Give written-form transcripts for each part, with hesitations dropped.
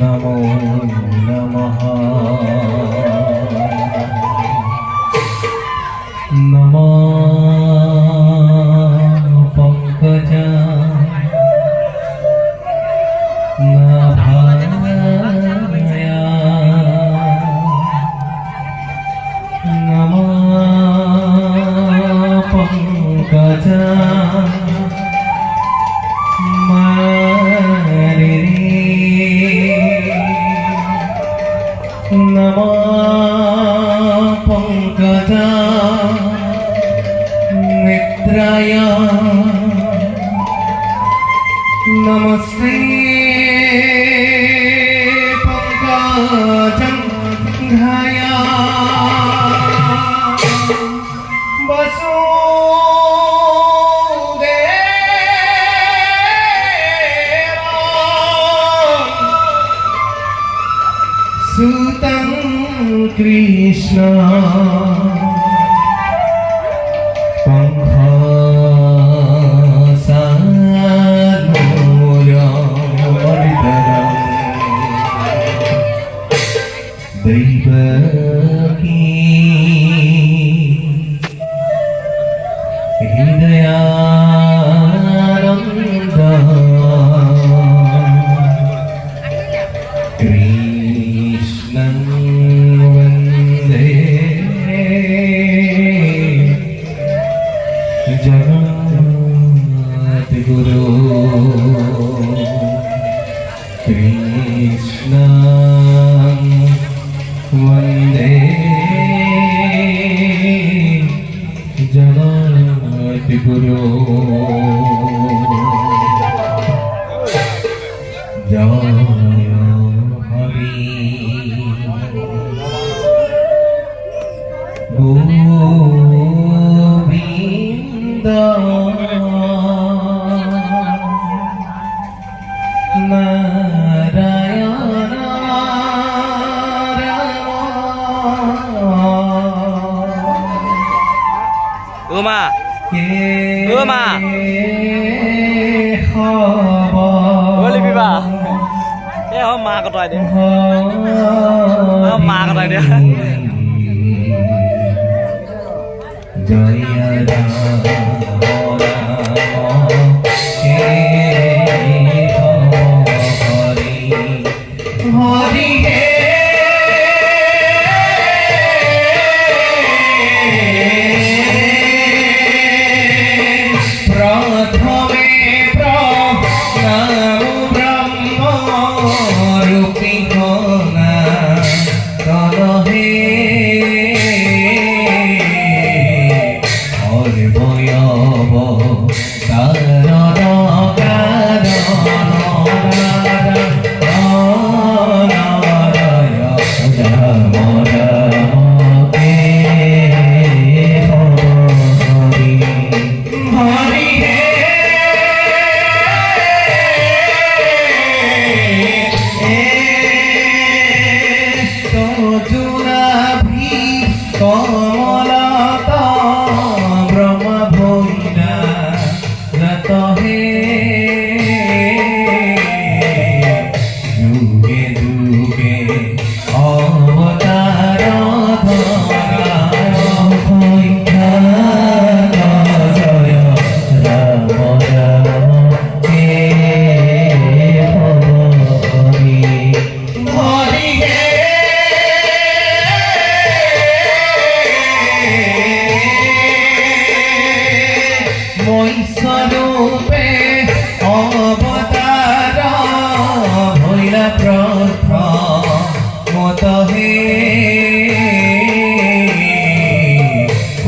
नमो नमः नमो पंकजा नाभाया नमो पंकजा नमो पंकजा मित्राय नमस्ते पंकजं घाया सुतं कृष्ण दैवकी हृदयानन्द कृष्णं वन्दे जगद्गुरो कृष्णं वन्दे जगद्गुरो जय Hari Govind Narayan Uma Uma Boleh biba ma cái trò đấy ma cái trò đấy जय हरि हे प्रथमे प्रणव ब्रह्म रूपी घना तनहे भयव कारण कमलता ब्रह्म भोइना रत हे जुगे जुगे अवतार जय राम राम हे हरि हे स्वरूपे अवतार भैला प्रथमत हे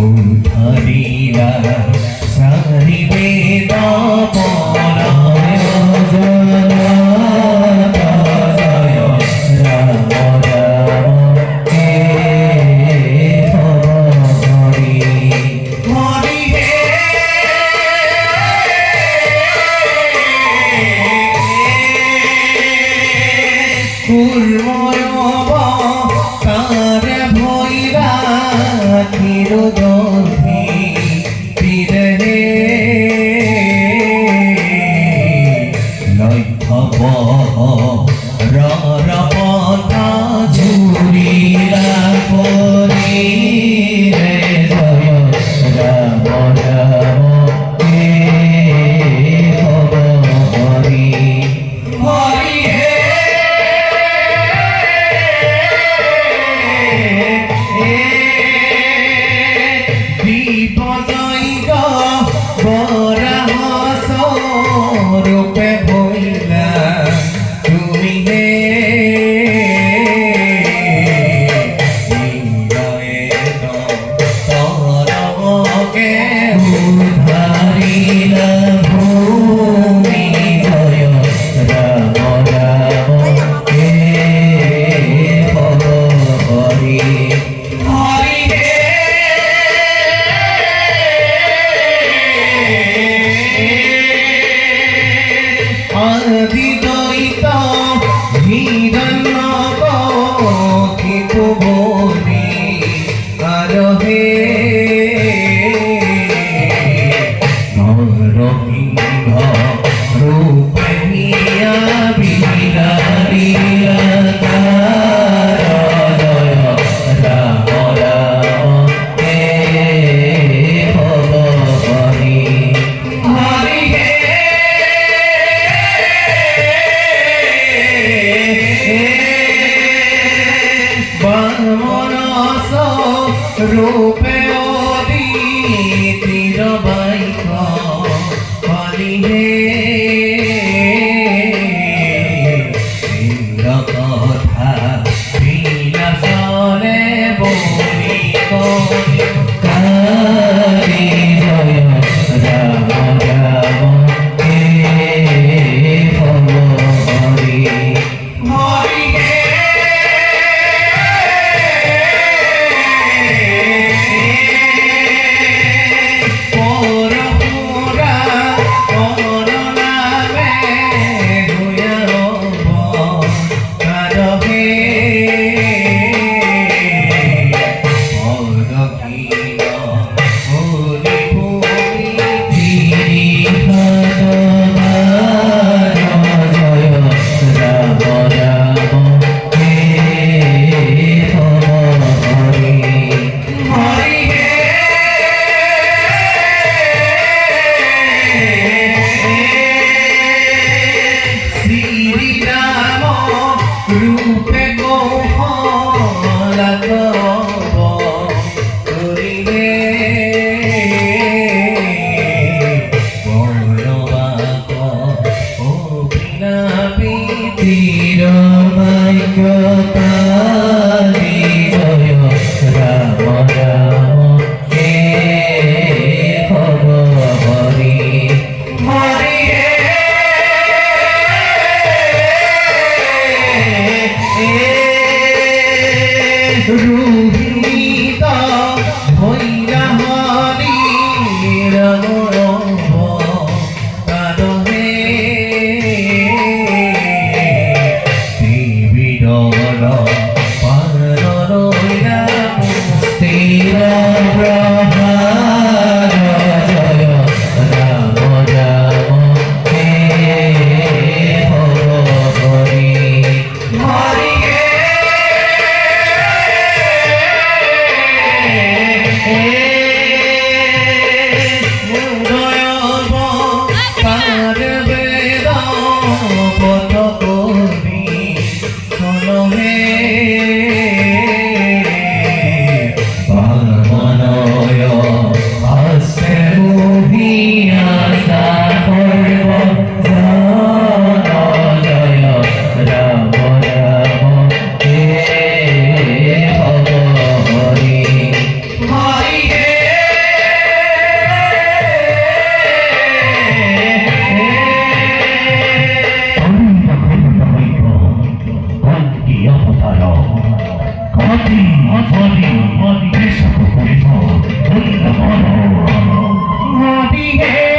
उद्धरिला सारी वेद तारे भैरा तिरुदोधी पीरे लैथब ভুবনে আরহে নরসিংহ রূপহিয়া বিহারিয়া জয় রাম রাম হে ভবহরি হরি হে বামনস রূপে অদিতির বাইক হরি হে কথা বিলাসরে বলি কারি জয় রাম রাম হে হরি হরি হে পরপুরা অমর নামে হুয়া কারহে অরকিন হরি ভূমি ধীরি হনুমান জয় রাম রাম হে হরি হরি হে শ্রীরাম রূপে গোহলা করিলে বড়বাক অভিলাপী চিরমাইক পালি জয় রাম রাম হে হরি হরি হে রুহিত হইলা হরি রাম কারহে দেবীর পার রইলা মুক্তির প্রভাত জয় রাম রাম হে হরি হরি হে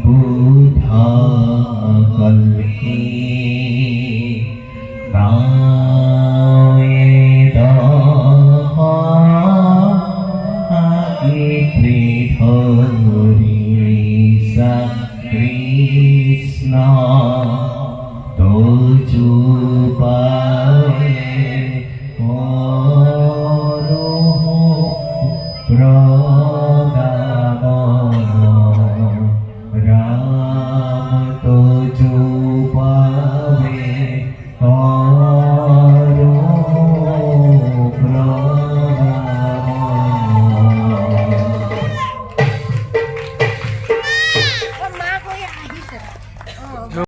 बुधा कल्हि Krishna tuju pae oro pradhan